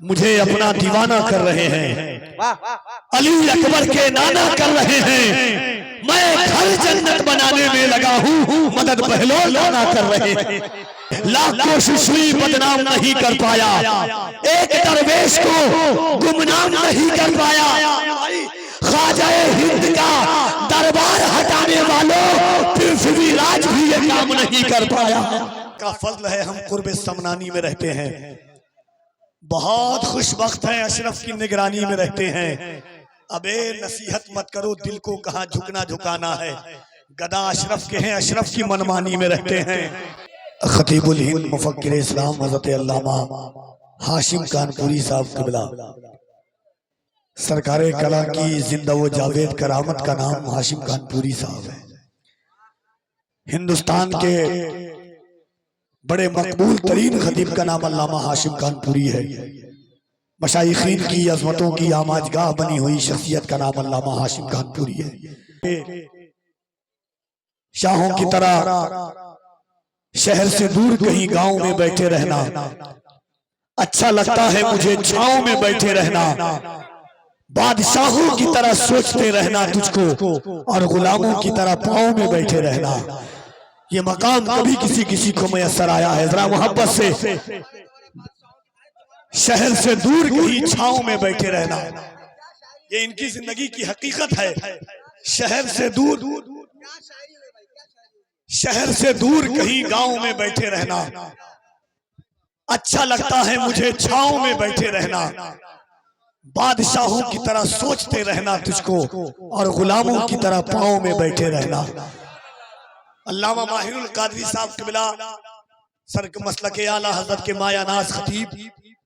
मुझे अपना दीवाना कर रहे हैं, अली अकबर के नाना कर रहे हैं। मैं घर जन्नत बनाने में लगा हूँ, मदद पहलो लाना कर रहे हैं। लाख कोशिश हुई बदनाम नहीं कर पाया, एक दरवेश को गुमनाम नहीं कर पाया। ख्वाजाए हिंद का दरबार हटाने वालों पृथ्वी राज भी ये काम नहीं कर पाया। का फजल है हम कुर्बे समनानी में रहते हैं, बहुत खुशबख्त हैं अशरफ की निगरानी में रहते हैं। अबे नसीहत मत करो, दिल को कहाँ झुकना झुकाना है, गदा अशरफ के हैं, अशरफ की मनमानी में रहते हैं। खतीबुल हिंद मुफक्किर इस्लाम हज़रत अल्लामा हाशिम कानपुरी साहब क़िबला सरकारे कला की जिंदा व जावेद करामत का नाम हाशिम कानपुरी साहब है। हिंदुस्तान के बड़े मकबूल तरीन खतीब का नाम अल्लामा हाशिम कानपुरी है। मशाइखीन की अज़मतों की आमाजगाह बनी हुई शख्सियत का नाम अल्लामा हाशिम कानपुरी है। शाहों की तरह शहर से दूर कहीं गांव में बैठे रहना अच्छा लगता है मुझे, छांव में बैठे रहना, बादशाहों की तरह सोचते रहना तुझको, और गुलामों की तरह पांव में बैठे रहना। ये मकाम कभी किसी किसी को मैसर आया है। जरा मोहब्बत से, शहर से दूर कहीं छांव में बैठे रहना, ये इनकी जिंदगी की हकीकत है। शहर से दूर कहीं गांव में बैठे रहना अच्छा लगता है मुझे, छांव में बैठे रहना, बादशाहों की तरह सोचते रहना तुझको, और गुलामों की तरह पांव में बैठे रहना। अल्लामा माहिरुल कादरी साहब क़िबला सर के मसलक आला हजरत के मायानाज खतीब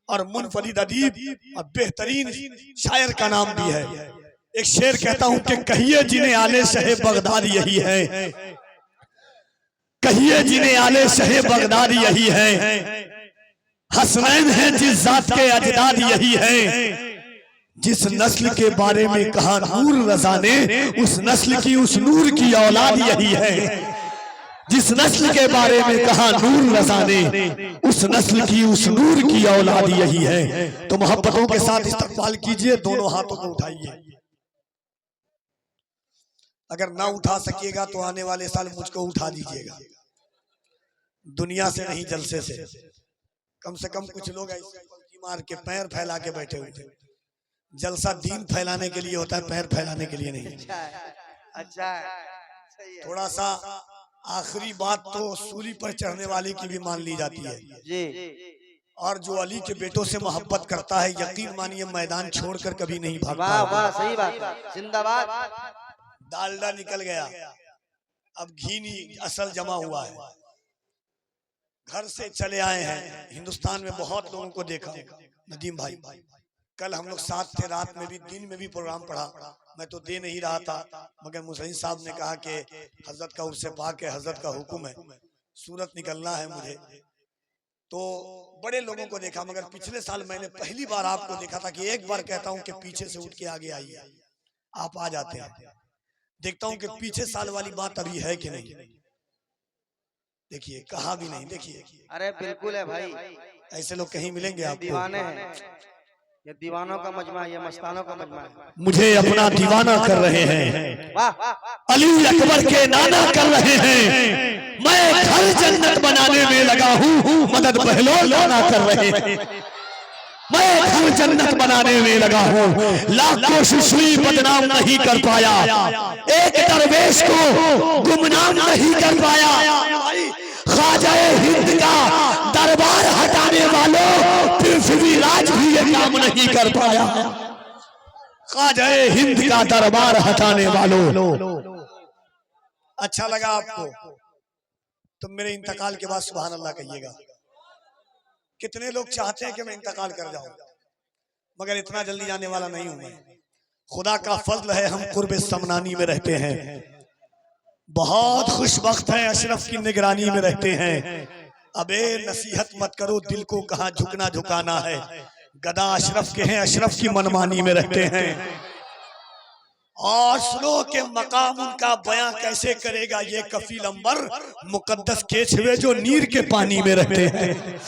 और मुनफरिद अदीब और बेहतरीन शायर का नाम भी है। एक शेर कहता हूं कि कहिए जिन्हें आले शहे बगदाद यही है, कहिए जिन्हें आले शहे बगदाद यही है, हसनैन है जिस जात के अजदाद यही है, जिस नस्ल के बारे में कहा नूर रज़ा ने, उस नस्ल की उस नूर की औलाद यही है। जिस नस्ल के बारे में कहा नूर रज़ा ने, उस नस्ल की उस नूर की औलाद यही है। तो मोहब्बतों के साथ इस्तकबाल कीजिए, दोनों हाथों को उठाइए। अगर ना उठा सकिएगा तो आने वाले साल मुझको उठा दीजिएगा, दुनिया से नहीं जलसे से। कम से कम कुछ लोग ऐसे मार के पैर फैला के बैठे हुए थे। जलसा दीन फैलाने के लिए होता है, पैर फैलाने के लिए नहीं। अच्छा थोड़ा सा आखिरी बात तो सूली पर चढ़ने वाले की भी मान ली जाती है जी। और जो अली के बेटों से मोहब्बत करता है, यकीन मानिए मैदान छोड़कर कभी नहीं भागता। वाह वाह, सही बात, जिंदाबाद। डालडा निकल गया, अब घी नहीं असल जमा हुआ है। घर से चले आए हैं, हिंदुस्तान में बहुत लोगों को देखा। नदीम भाई कल हम लोग साथ थे, रात में भी दिन में भी प्रोग्राम पढ़ा। मैं तो दे नहीं रहा था, मगर मुसैन साहब ने कहा कि हजरत का उर्से पाक है, हजरत का हुक्म है, सूरत निकलना है मुझे। तो बड़े लोगों को देखा, मगर पिछले साल मैंने पहली बार आपको देखा था कि एक बार कहता हूं कि पीछे से उठ के आगे आइए, आप आ जाते हैं। देखता हूं कि पीछे साल वाली बात अभी है कि नहीं। देखिए कहा भी नहीं, देखिए। अरे बिल्कुल है भाई, ऐसे लोग कहीं मिलेंगे आपको। दीवाने हैं, ये दीवानों का मजमा, ये मस्तानों का मजमा है। मुझे अपना दीवाना कर रहे हैं, अली अकबर के नाना कर रहे हैं। मैं घर जन्नत बनाने में लगा हूँ, मदद पहलो लाना कर रहे हैं। मैं घर जन्नत बनाने में लगा हूँ, लाख कोशिश हुई बदनाम नहीं कर पाया, एक दरवेश को गुमनाम नहीं कर पाया। ख्वाजाए हिंद का दरबार हटाने वालों पृथ्वी राज भी ये काम नहीं कर पाया। ख्वाजाए हिंद का दरबार हटाने वालों। अच्छा लगा आपको तो मेरे इंतकाल के बाद सुभान अल्लाह कहिएगा। कितने लोग चाहते हैं कि मैं इंतकाल कर जाऊं, मगर इतना जल्दी जाने वाला नहीं हूं मैं। खुदा का फजल है हम कुर्बे समनानी में रहते हैं, बहुत खुशबख्त हैं अशरफ की निगरानी में रहते हैं। अबे नसीहत मत करो, दिल को कहाँ झुकना झुकाना है, गदा अशरफ के हैं, अशरफ की मनमानी में रहते हैं। और सुनो के मकाम उनका बयां कैसे करेगा ये कफील अंबर, मुकद्दस केचुए जो नीर के पानी में रहते हैं।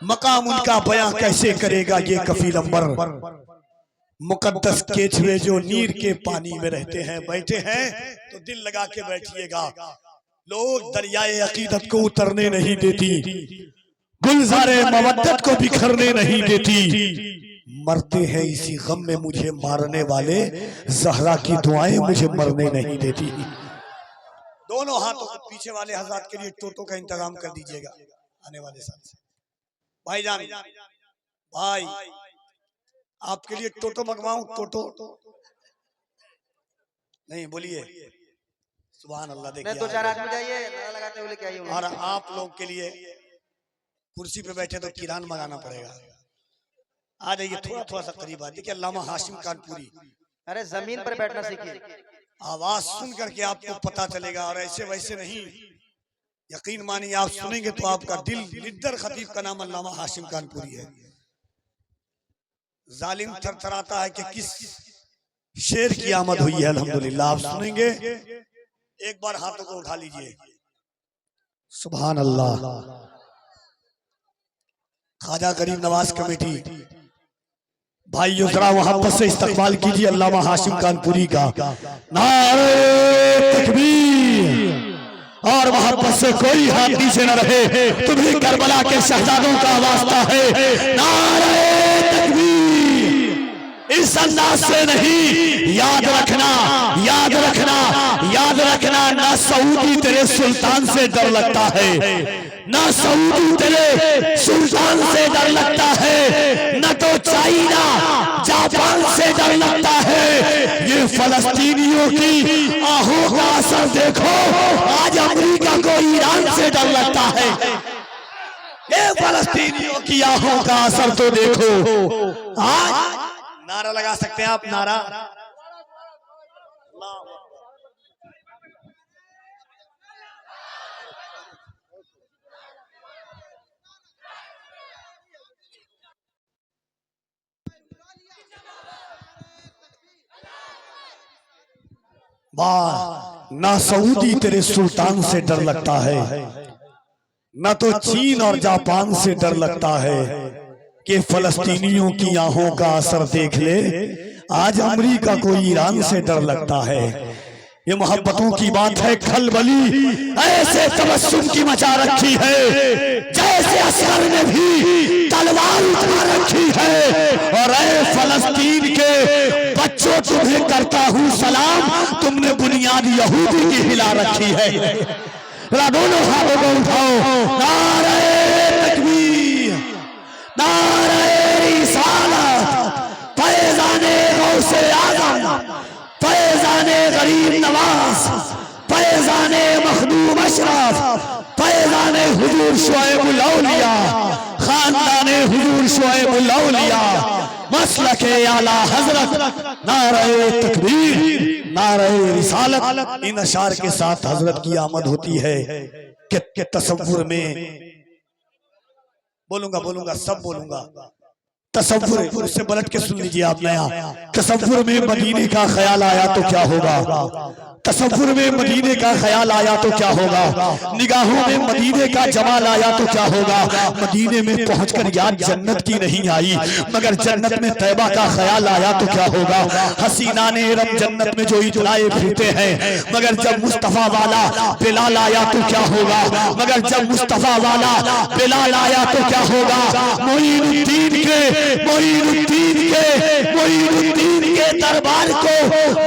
मकाम उनका बयां कैसे करेगा ये कफील अंबर। मुकद्दस केचुए जो नीर के पानी में रहते हैं, बैठे हैं तो दिल लगा के बैठिएगा। लोग दरियाए अकीदत को उतरने नहीं देती, गुलजारे मवद्दत को बिखरने नहीं देती। मरते हैं इसी गम में मुझे मारने वाले, ज़हरा की दुआएं मुझे मरने नहीं देती। दोनों हाथों को पीछे वाले हज़रात के लिए टोटो का इंतजाम कर दीजिएगा आने वाले साल से। भाईजान, भाई आपके लिए टोटो मंगवाऊं? टोटो नहीं, बोलिए सुभान अल्लाह। देखिए दो चार आदमी जाइए, नारा लगाते हुए लेके आइए। और आप लोग के लिए कुर्सी पे बैठे तो किरान मंगाना पड़ेगा। आ जाइए, थोड़ा थोड़ा सा करीब आ। देखिए अल्लामा हाशिम कानपुरी। अरे जमीन पर बैठना सीखिए, आवाज सुन करके आपको पता चलेगा, और ऐसे वैसे नहीं। यकीन मानिए, आप सुनेंगे तो आपका दिल। लिद्दर खतीब का नाम अल्लामा हाशिम कानपुरी है। जालिम थरथराता है कि किस शेर की आमद हुई है। अल्हम्दुलिल्लाह आप सुनेंगे। एक बार हाथों को उठा लीजिए, सुभान अल्लाह। ख्वाजा गरीब नवाज कमेटी भाइयों, जरा मोहब्बत से इस्तकबाल कीजिए अल्लामा हाशिम कानपुरी का। नारे तकबीर। और मोहब्बत से कोई हाथ नीचे न रहे, तुम्हें करबला के शहजादों का वास्ता है। नारे तकबीर। इस अंदाज से नहीं, याद रखना, याद रखना, याद रखना। ना सऊदी तेरे सुल्तान से डर लगता है, ना सऊदी तेरे सुल्तान से डर लगता है, न तो चाइना जापान से डर लगता है। ये फलस्तीनियों की आहों का असर देखो, आज अमेरिका को ईरान से डर लगता है। ये फलस्तीनियों की आहों का असर तो देखो। आज नारा लगा सकते हैं आप, नारा। वाह, ना सऊदी तेरे सुल्तान से डर लगता है, न तो चीन और जापान से डर लगता है कि फलस्तीनियों की आहों का असर देख ले। आज अमेरिका को ईरान से डर लगता है। ये मोहब्बतों की बात है। खलबली ऐसे तबस्सुम की मचा रखी है जैसे असगर ने भी तलवार उठा रखी है। और ऐ फलस्तीन के बच्चों, तुम्हें करता हूँ सलाम, तुमने बुनियाद यहूदी की हिला रखी है। दोनों हाथों को उठाओ। नारे तकबीर, नारे रिसालत, फैज़ाने गौसे आज़म, फैज़ाने गरीब नवाज, फैज़ाने मखदूम अशरफ, फैज़ाने हुजूर शुएबुल औलिया, खानदाने हुजूर शुएबुल औलिया, मसलके आला हजरत। नारे तकबीर, नारे रिसालत। इन अशार के साथ हजरत की आमद होती है कि तसव्वुर में बोलूंगा सब बोलूंगा। तसव्वुर, उससे पलट के सुन लीजिए आप नया। तसव्वुर में मदीने का ख्याल आया तो क्या होगा, तसव्वुर में मदीने का ख्याल आया तो क्या होगा, निगाहों में मदीने का जमाल आया तो क्या होगा। मदीने में पहुंचकर याद जन्नत की नहीं आई, मगर जन्नत में तैबा का ख्याल आया तो क्या होगा। हसीना ने रब जन्नत में जो इतलाए फिरते हैं, मगर जब मुस्तफा वाला बिलाल आया तो क्या होगा, मगर जब मुस्तफा वाला बिलाल आया तो क्या होगा। मोइनुद्दीन के दरबार को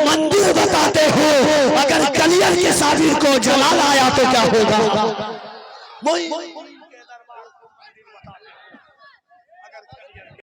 मंदिर बताते हो, अगर कलियर के साबिर को जलाल आया तो क्या होगा।